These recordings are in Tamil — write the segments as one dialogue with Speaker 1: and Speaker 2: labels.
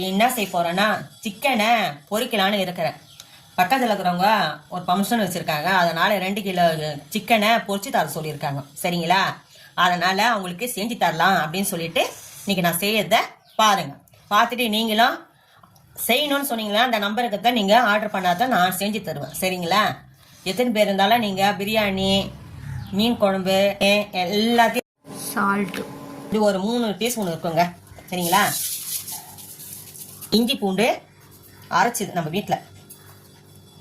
Speaker 1: இன்னைக்கு என்ன செய்ய போறேன்னா சிக்கனை பொரிக்கலான்னு இருக்கிறேன். பக்கத்தில் இருக்கிறவங்க ஒரு ஃபங்க்ஷன் வச்சுருக்காங்க. அதனால் 2 கிலோ சிக்கனை பொரிச்சு தர சொல்லியிருக்காங்க. சரிங்களா? அதனால் அவங்களுக்கு செஞ்சு தரலாம் அப்படின்னு சொல்லிட்டு இன்றைக்கி நான் செய்யறத பாருங்கள். பார்த்துட்டு நீங்களும் செய்யணும்னு சொன்னீங்களா அந்த நம்பருக்கு தான் நீங்கள் ஆர்டர் பண்ணாதான் நான் செஞ்சு தருவேன். சரிங்களா? எத்தனை பேர் இருந்தாலும் நீங்கள் பிரியாணி, மீன் குழம்பு எல்லாத்தையும்
Speaker 2: சால்ட்டு
Speaker 1: இது ஒரு 3 டீஸ்பூன் இருக்குங்க. சரிங்களா? இஞ்சி பூண்டு அரைச்சிது நம்ம வீட்டில்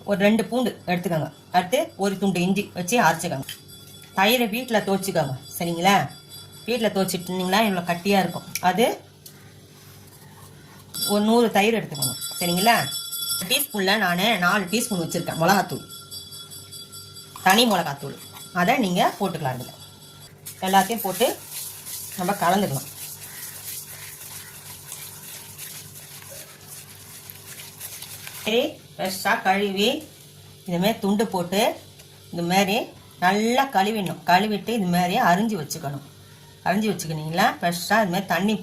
Speaker 1: ஒரு 2 பூண்டு எடுத்துக்கோங்க. அடுத்து ஒரு துண்டு இஞ்சி வச்சு அரைச்சிக்கோங்க. தயிரை வீட்டில் துவைச்சிக்கோங்க. சரிங்களா? வீட்டில் துவைச்சிட்டிங்கன்னா இவ்வளோ கட்டியாக இருக்கும். அது ஒரு 100 தயிர் எடுத்துக்கோங்க. சரிங்களா? டீஸ்பூனில் நான் 4 டீஸ்பூன் வச்சுருக்கேன் மிளகாத்தூள், தனி மிளகாத்தூள். அதை நீங்கள் போட்டுக்கலாம். இதில் எல்லாத்தையும் போட்டு நம்ம கலந்துக்கலாம். சரி, ஃப்ரெஷ்ஷாக கழுவி இதுமாரி துண்டு போட்டு இதுமாரி நல்லா கழுவிடணும். கழுவிட்டு இதுமாரி அரிஞ்சு வச்சுக்கணும். அரிஞ்சு வச்சுக்கினீங்களா ஃப்ரெஷ்ஷாக இதுமாரி தண்ணி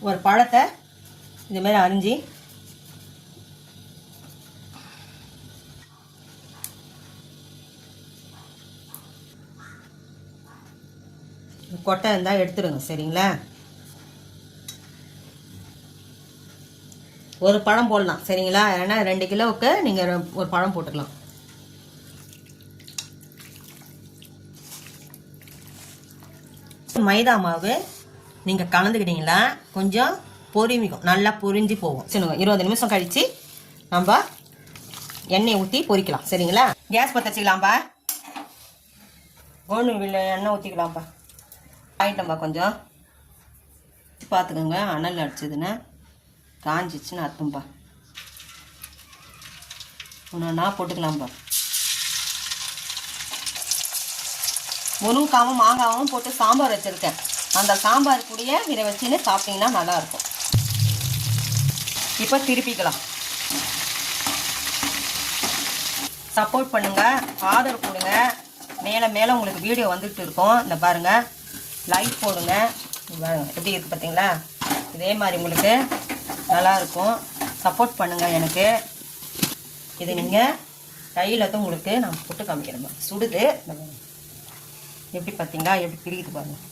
Speaker 1: ஒரு பழத்தை இதுமாரி அரிஞ்சு கொட்டை இருந்தால் எடுத்துடுங்க. சரிங்களா? ஒரு பழம் போடலாம். சரிங்களா? ஏன்னா 2 கிலோவுக்கு நீங்கள் ஒரு பழம் போட்டுக்கலாம். மைதா மாவு நீங்கள் கலந்துக்கிட்டீங்களா கொஞ்சம் பொரிமிக்கும், நல்லா பொரிஞ்சு போகும். சரிங்க, 20 நிமிஷம் கழித்து நம்ம எண்ணெய் ஊற்றி பொரிக்கலாம். சரிங்களா? கேஸ் பற்ற வச்சுக்கலாம்ப்பா. கோல்டு எண்ணெய் ஊற்றிக்கலாம்ப்பா. ஆயிட்டம்பா கொஞ்சம் பார்த்துக்கோங்க. அனல் அடிச்சதுன்னா காஞ்சிச்சுன்னு அர்த்தம்பா. ஒன்றா போட்டுக்கலாம்ப்பா. முருங்காவும் மாங்காவும் போட்டு சாம்பார் வச்சுருக்கேன். அந்த சாம்பார் கூடயே இதை வச்சுன்னு சாப்பிட்டிங்கன்னா நல்லாயிருக்கும். இப்போ திருப்பிக்கலாம். சப்போர்ட் பண்ணுங்கள், ஆதரவு கொடுங்க. மேலே மேலே உங்களுக்கு வீடியோ வந்துட்டு இருக்கும். இந்த பாருங்கள், லைக் போடுங்க. எப்படி இருக்குது பார்த்தீங்களா? இதே மாதிரி உங்களுக்கு நல்லாயிருக்கும். சப்போர்ட் பண்ணுங்கள் எனக்கு. இது நீங்கள் கையில் தான் உங்களுக்கு நான் போட்டு காமிக்கிறேன். சுடுது எப்படி பார்த்தீங்களா? எப்படி பிரிக்குது பாருங்கள்.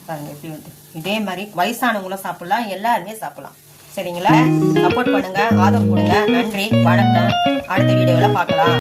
Speaker 1: பாருங்கள் எப்படி வந்து இதே மாதிரி வயசானவங்களும் சாப்பிட்லாம், எல்லாருமே சாப்பிட்லாம். சரிங்களா? சப்போர்ட் பண்ணுங்கள், ஆதரவு கொடுங்க. நன்றி, வணக்கம். அடுத்த வீடியோவில் பார்க்கலாம்.